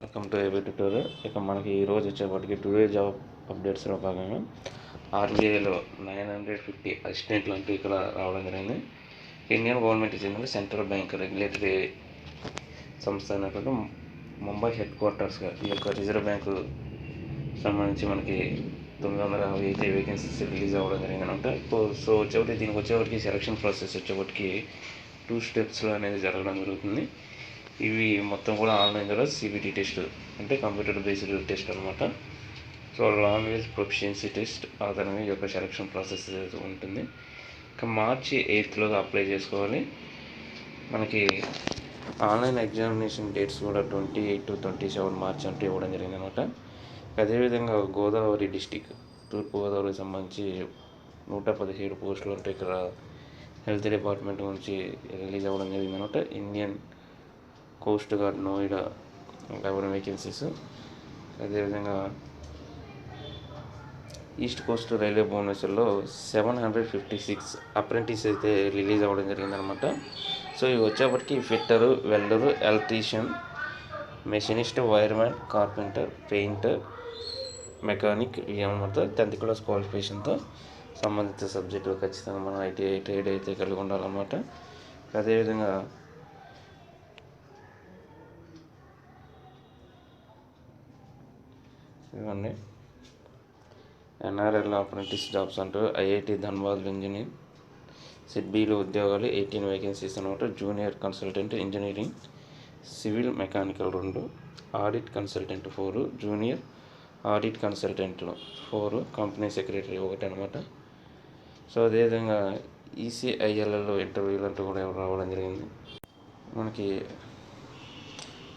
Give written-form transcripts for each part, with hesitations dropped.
Welcome to AB tutorial. ఇక మనకి ఈరోజు వచ్చేప్పటికి టుడే జాబ్ అప్డేట్స్లో భాగంగా ఆర్బీఐలో 950 అసిస్టెంట్లు అంటూ ఇక్కడ రావడం జరిగింది. ఇండియన్ గవర్నమెంట్ చెందిన సెంట్రల్ బ్యాంక్ రెగ్యులేటరీ సంస్థ అయినటువంటి ముంబై హెడ్ క్వార్టర్స్గా ఈ యొక్క రిజర్వ్ బ్యాంకు సంబంధించి మనకి 950 వేకెన్సీస్ రిలీజ్ అవ్వడం జరిగిందనమాట. సో దీనికి వచ్చేవరకు సెలక్షన్ ప్రాసెస్ వచ్చేప్పటికి 2 స్టెప్స్లో అనేది జరగడం జరుగుతుంది. ఇవి మొత్తం కూడా ఆన్లైన్ ద్వారా సిబిటి టెస్ట్ అంటే కంప్యూటర్ బేస్డ్ టెస్ట్ అనమాట. సో లాంగ్వేజ్ ప్రొఫిషియన్సీ టెస్ట్ ఆధారంగా ఈ యొక్క సెలక్షన్ ప్రాసెస్ ఉంటుంది. ఇక మార్చి 8th అప్లై చేసుకోవాలి. మనకి ఆన్లైన్ ఎగ్జామినేషన్ డేట్స్ కూడా 28 to 27 మార్చ్ అంటే ఇవ్వడం జరిగిందనమాట. అదేవిధంగా గోదావరి డిస్టిక్ తూర్పుగోదావరికి సంబంధించి 117 పోస్టులు అంటే ఇక్కడ హెల్త్ డిపార్ట్మెంట్ నుంచి రిలీజ్ అవ్వడం జరిగిందనమాట. Indian coast guard Noida 11 vacancies. అదేవిధంగా ఈస్ట్ కోస్ట్ రైల్వే భువనేశ్వర్లో 756 అప్రెంటిస్ అయితే రిలీజ్ అవ్వడం జరిగిందనమాట. సో ఇవి వచ్చేప్పటికి fitter, welder, electrician, machinist, wireman, carpenter, painter, mechanic ఇవి అనమాట. 10th క్లాస్ క్వాలిఫికేషన్తో సంబంధిత సబ్జెక్టులు ఖచ్చితంగా మనం ఐటీఐ ట్రేడ్ అయితే కలిగి ఉండాలన్నమాట. అదేవిధంగా ఇవన్నీ ఎన్ఆర్ఎల్ అప్రెంటిస్ జాబ్స్ అంటూ ఐఐటి ధన్బాద్ ఇంజనీర్ సిడ్బీలో ఉద్యోగాలు 18 వేకెన్సీస్ అనమాట. Junior consultant engineering, civil mechanical 2, audit consultant 4, junior audit కన్సల్టెంట్లు 4, కంపెనీ సెక్రటరీ 1 అనమాట. సో అదేవిధంగా ఈసీఐఎల్ఎల్లో ఇంటర్వ్యూలు అంటూ కూడా రావడం జరిగింది. మనకి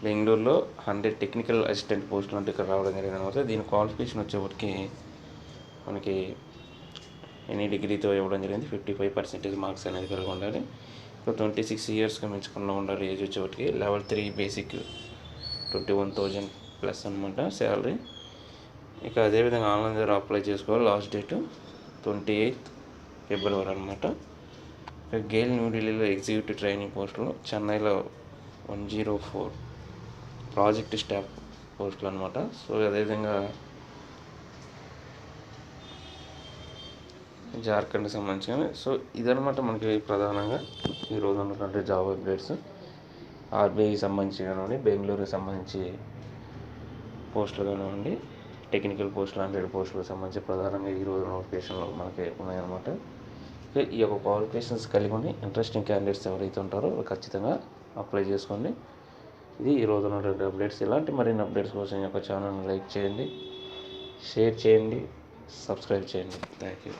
బెంగళూరులో 100 టెక్నికల్ అసిస్టెంట్ పోస్టులు అంటే ఇక్కడ రావడం జరిగింది అనమాట. దీని క్వాలిఫికేషన్ వచ్చేప్పటికి మనకి ఎనీ డిగ్రీతో ఇవ్వడం జరిగింది. 55% మార్క్స్ అనేది కలిగి ఉండాలి. ఇప్పుడు 26 ఇయర్స్కి మించకుండా ఉండాలి. ఏజ్ వచ్చేప్పటికి లెవెల్ 3 బేసిక్ 21,000 ప్లస్ అనమాట శాలరీ. ఇక అదేవిధంగా ఆన్లైన్ ద్వారా అప్లై చేసుకోవాలి. లాస్ట్ డేట్ 28 ఫిబ్రవరి అనమాట. ఇక గేల్ న్యూఢిల్లీలో ఎగ్జిక్యూటివ్ ట్రైనింగ్ పోస్టులు, చెన్నైలో 104 ప్రాజెక్ట్ స్టాఫ్ పోస్టులు అనమాట. సో అదేవిధంగా జార్ఖండ్కి సంబంధించిన సో ఇదనమాట మనకి ప్రధానంగా ఈరోజు ఉన్నటువంటి జాబ్ అప్డేట్స్. ఆర్బీఐకి సంబంధించి కానివ్వండి, బెంగళూరుకి సంబంధించి పోస్టులు కానివ్వండి, టెక్నికల్ పోస్టులు 100 పోస్టులకు సంబంధించి ప్రధానంగా ఈరోజు నోటిఫికేషన్లు మనకి ఉన్నాయన్నమాట. ఈ యొక్క క్వాలిఫికేషన్స్ కలిగి ఉండి ఇంట్రెస్టింగ్ క్యాండిడేట్స్ ఎవరైతే ఉంటారో ఖచ్చితంగా అప్లై చేసుకోండి. ఇది ఈరోజు ఉన్నటువంటి అప్డేట్స్. ఇలాంటి మరిన్ని అప్డేట్స్ కోసం ఈ యొక్క ఛానల్ని లైక్ చేయండి, షేర్ చేయండి, సబ్స్క్రైబ్ చేయండి. Thank you.